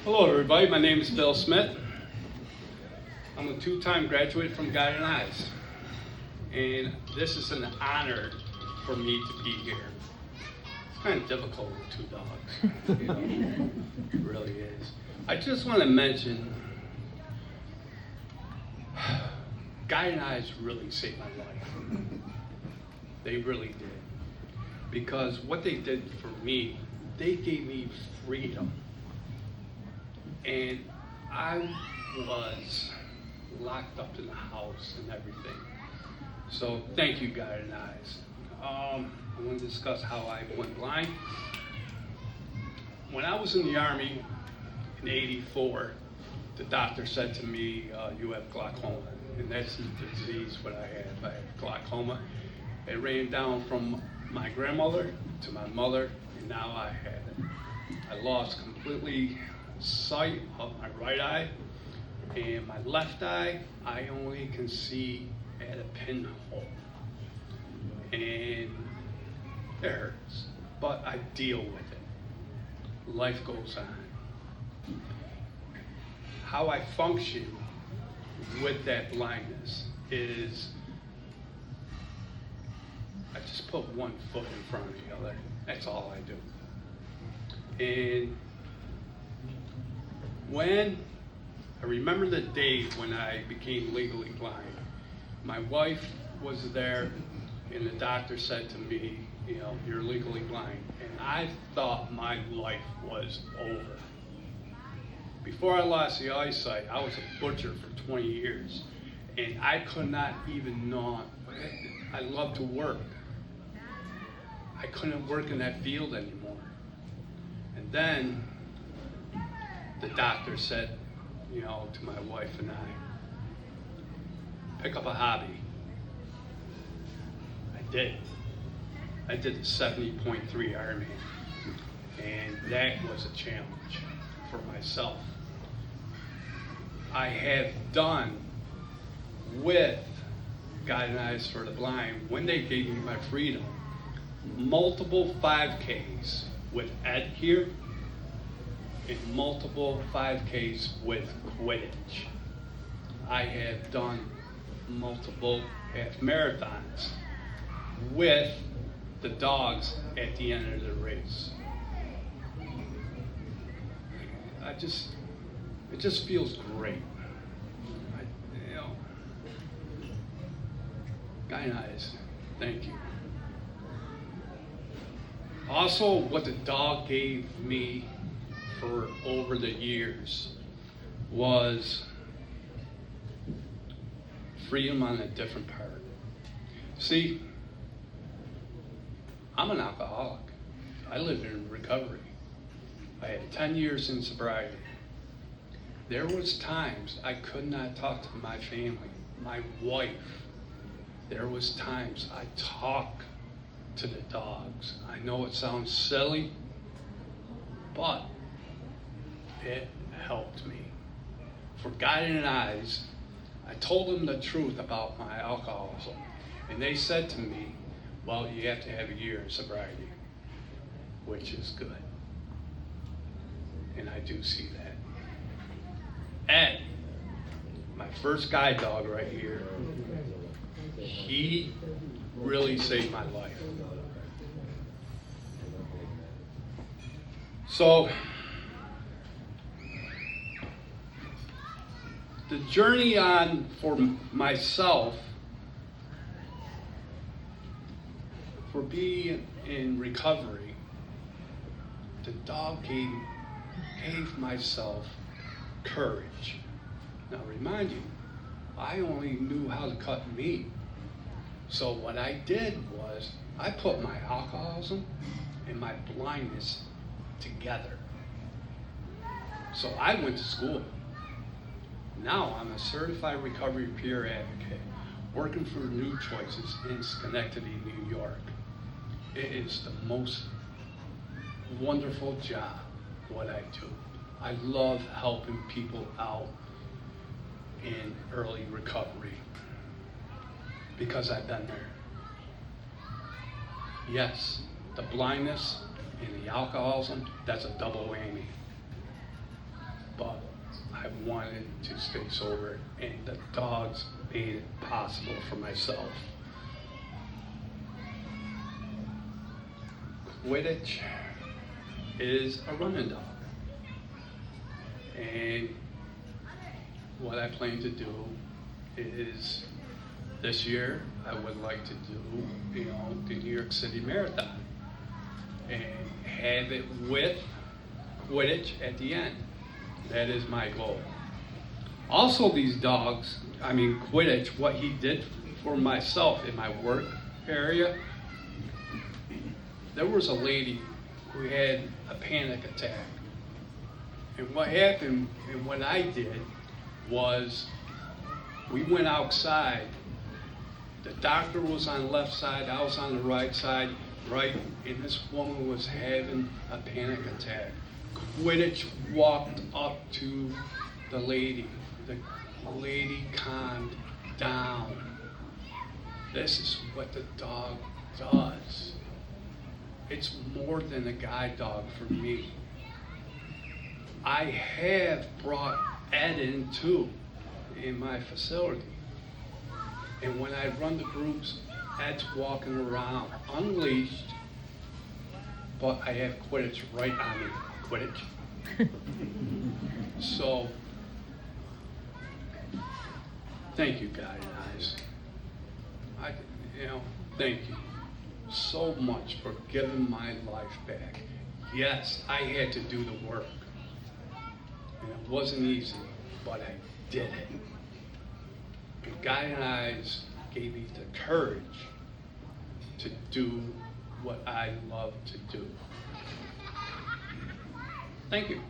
Hello, everybody. My name is Bill Smith. I'm a two-time graduate from Guiding Eyes, and this is an honor for me to be here. It's kind of difficult with two dogs. It really is. I just want to mention, Guiding Eyes really saved my life. They really did. Because what they did for me, they gave me freedom. And I was locked up in the house and everything. So thank you, Guiding Eyes. I want to discuss how I went blind. When I was in the Army in '84, the doctor said to me, you have glaucoma. And that's the disease what I have. I have glaucoma. It ran down from my grandmother to my mother, and now I have it. I lost completely sight of my right eye, and my left eye, I only can see at a pinhole. And it hurts, but I deal with it. Life goes on. How I function with that blindness is I just put one foot in front of the other. That's all I do. And I remember the day when I became legally blind, my wife was there and the doctor said to me, you're legally blind. And I thought my life was over. Before I lost the eyesight, I was a butcher for 20 years. And I could not even know, I love to work. I couldn't work in that field anymore. And then the doctor said, to my wife and I, pick up a hobby. I did. I did the 70.3 Ironman, and that was a challenge for myself. I have done with Guiding Eyes for the Blind, when they gave me my freedom, multiple 5Ks with Ed here, and multiple 5Ks with Quidditch. I have done multiple half marathons with the dogs at the end of the race. It just feels great. Guiding Eyes, thank you. Also, what the dog gave me for over the years was freedom on a different part. See, I'm an alcoholic. I live in recovery. I had 10 years in sobriety. There was times I could not talk to my family, my wife. There was times I talked to the dogs. I know it sounds silly, but it helped me. For Guiding Eyes, I told them the truth about my alcoholism. And they said to me, well, you have to have a year of sobriety, which is good. And I do see that. Ed, my first guide dog right here, he really saved my life. So, the journey on for myself, for being in recovery, the dog gave myself courage. Now remind you, I only knew how to cut meat. So what I did was, I put my alcoholism and my blindness together. So I went to school. Now I'm a certified recovery peer advocate, working for New Choices in Schenectady, New York. It is the most wonderful job, what I do. I love helping people out in early recovery because I've been there. Yes, the blindness and the alcoholism, that's a double whammy. I wanted to stay sober, and the dogs made it possible for myself. Quidditch is a running dog. And what I plan to do is this year I would like to do, the New York City Marathon and have it with Quidditch at the end. That is my goal. Also, these dogs, Quidditch, what he did for myself in my work area, there was a lady who had a panic attack. And what happened, and what I did, was we went outside. The doctor was on the left side, I was on the right side, and this woman was having a panic attack. Quidditch walked up to the lady. The lady calmed down. This is what the dog does. It's more than a guide dog for me. I have brought Ed in too in my facility. And when I run the groups, Ed's walking around unleashed, but I have Quidditch right on me. Quidditch. So, thank you guys. Thank you so much for giving my life back. Yes, I had to do the work. And it wasn't easy, but I did it. And Guiding Eyes gave me the courage to do what I love to do. Thank you.